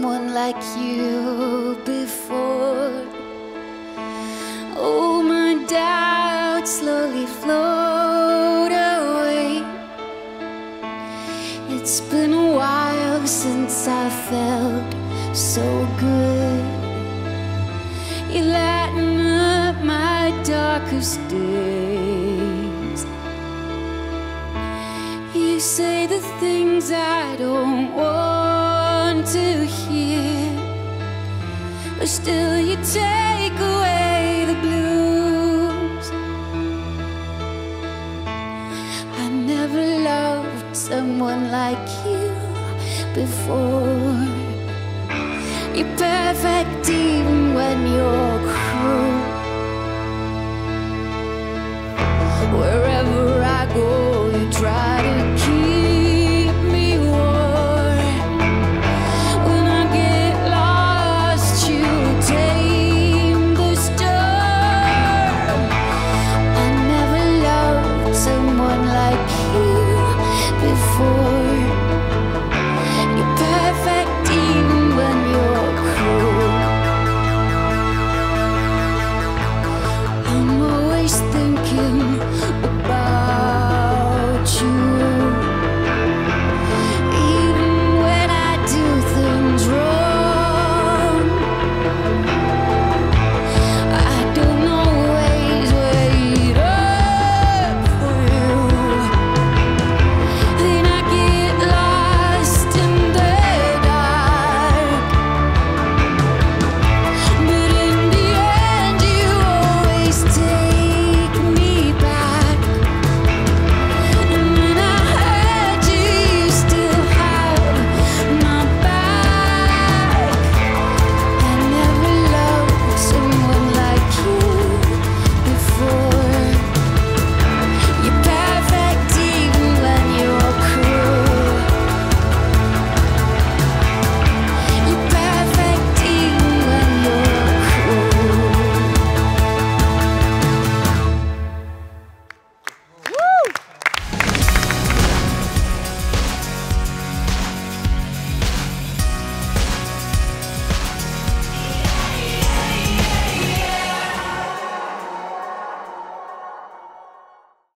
someone like you before. Oh, my doubts slowly float away. It's been a while since I felt so good. You lighten up my darkest days. You say the things I don't want to hear, but still you take away the blues. I never loved someone like you before. You're perfect even when you're cruel. Wherever I go, you try